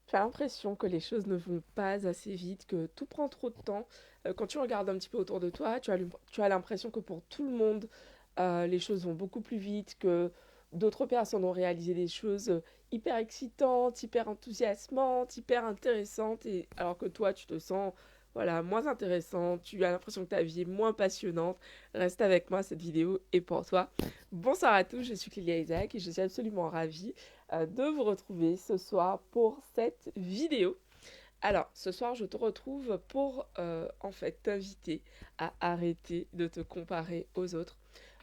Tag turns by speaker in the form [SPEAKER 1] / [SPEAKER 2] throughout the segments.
[SPEAKER 1] Tu as l'impression que les choses ne vont pas assez vite, que tout prend trop de temps. Quand tu regardes un petit peu autour de toi, tu as l'impression que pour tout le monde, les choses vont beaucoup plus vite, que d'autres personnes ont réalisé des choses hyper excitantes, hyper enthousiasmantes, hyper intéressantes, et alors que toi, tu te sens voilà, moins intéressant, tu as l'impression que ta vie est moins passionnante. Reste avec moi, cette vidéo est pour toi. Bonsoir à tous, je suis Clélia Isaac et je suis absolument ravie de vous retrouver ce soir pour cette vidéo. Alors, ce soir, je te retrouve pour en fait t'inviter à arrêter de te comparer aux autres.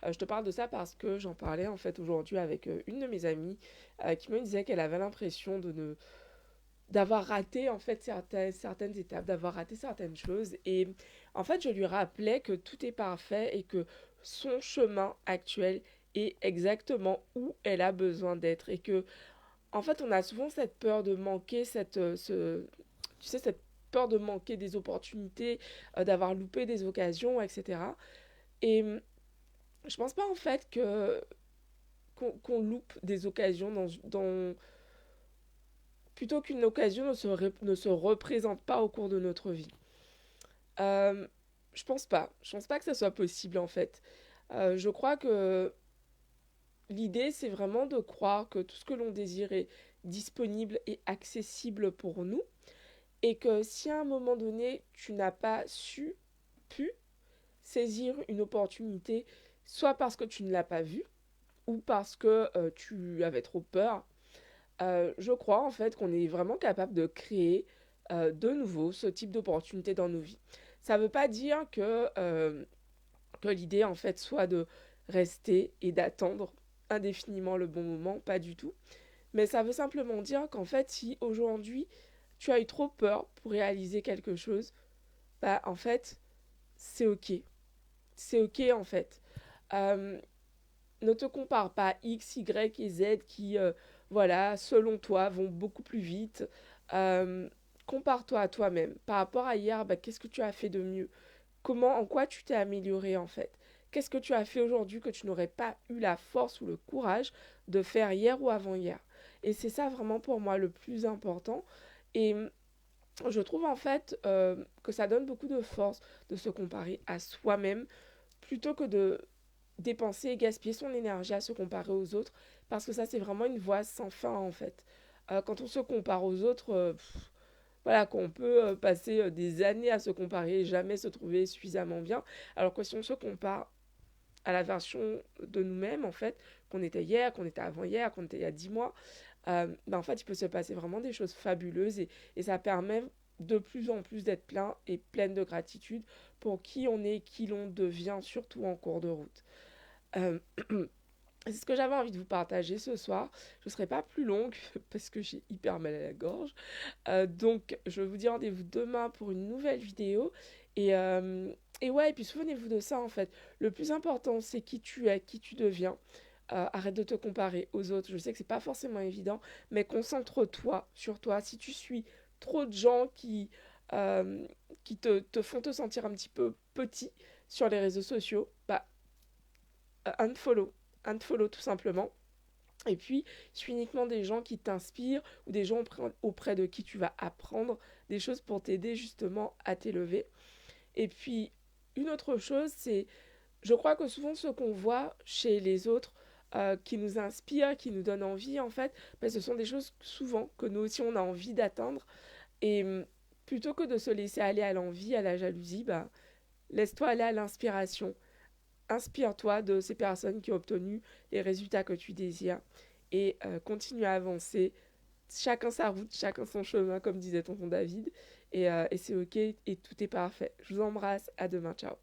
[SPEAKER 1] Je te parle de ça parce que j'en parlais en fait aujourd'hui avec une de mes amies qui me disait qu'elle avait l'impression de ne d'avoir raté en fait certaines étapes, d'avoir raté certaines choses. Et en fait, je lui rappelais que tout est parfait et que son chemin actuel est exactement où elle a besoin d'être et que en fait, on a souvent cette peur de manquer tu sais, cette peur de manquer des opportunités, d'avoir loupé des occasions, etc. Et je pense pas en fait que qu'on loupe des occasions plutôt qu'une occasion ne se représente pas au cours de notre vie. Euh, je pense pas. Je pense pas que ça soit possible en fait. Je crois que l'idée, c'est vraiment de croire que tout ce que l'on désire est disponible et accessible pour nous. Et que si à un moment donné, tu n'as pas pu saisir une opportunité, soit parce que tu ne l'as pas vue, ou parce que tu avais trop peur, je crois en fait qu'on est vraiment capable de créer de nouveau ce type d'opportunité dans nos vies. Ça ne veut pas dire que l'idée en fait soit de rester et d'attendre indéfiniment le bon moment, pas du tout. Mais ça veut simplement dire qu'en fait, si aujourd'hui tu as eu trop peur pour réaliser quelque chose, bah en fait, c'est ok. C'est ok en fait. Euh, Ne te compare pas X, Y et Z qui, voilà, selon toi, vont beaucoup plus vite. Euh, Compare-toi à toi-même. Par rapport à hier, bah, qu'est-ce que tu as fait de mieux? Comment, en quoi tu t'es amélioré en fait? Qu'est-ce que tu as fait aujourd'hui que tu n'aurais pas eu la force ou le courage de faire hier ou avant-hier? Et c'est ça vraiment pour moi le plus important. Et je trouve en fait que ça donne beaucoup de force de se comparer à soi-même plutôt que de dépenser et gaspiller son énergie à se comparer aux autres parce que ça c'est vraiment une voie sans fin en fait. Quand on se compare aux autres, voilà qu'on peut passer des années à se comparer et jamais se trouver suffisamment bien alors que si on se compare à la version de nous-mêmes en fait qu'on était hier, qu'on était avant-hier, qu'on était il y a 10 mois, ben, en fait, il peut se passer vraiment des choses fabuleuses et ça permet de plus en plus d'être plein et pleine de gratitude pour qui on est, qui l'on devient, surtout en cours de route. Euh, c'est ce que j'avais envie de vous partager ce soir. Je ne serai pas plus longue parce que j'ai hyper mal à la gorge. Donc, je vous dis rendez-vous demain pour une nouvelle vidéo. Et ouais, et puis souvenez-vous de ça en fait. Le plus important, c'est qui tu es, qui tu deviens. Arrête de te comparer aux autres. Je sais que c'est pas forcément évident, mais concentre-toi sur toi. Si tu suis trop de gens euh, qui te font te sentir un petit peu petit sur les réseaux sociaux, bah unfollow. Unfollow tout simplement. Et puis, suis uniquement des gens qui t'inspirent ou des gens auprès de qui tu vas apprendre des choses pour t'aider justement à t'élever. Et puis, une autre chose, c'est, je crois que souvent ce qu'on voit chez les autres qui nous inspire, qui nous donne envie, en fait, ben, ce sont des choses souvent que nous aussi on a envie d'atteindre. Et plutôt que de se laisser aller à l'envie, à la jalousie, ben, laisse-toi aller à l'inspiration. Inspire-toi de ces personnes qui ont obtenu les résultats que tu désires et continue à avancer. Chacun sa route, chacun son chemin, comme disait tonton David. Et c'est ok et tout est parfait. Je vous embrasse. À demain. Ciao.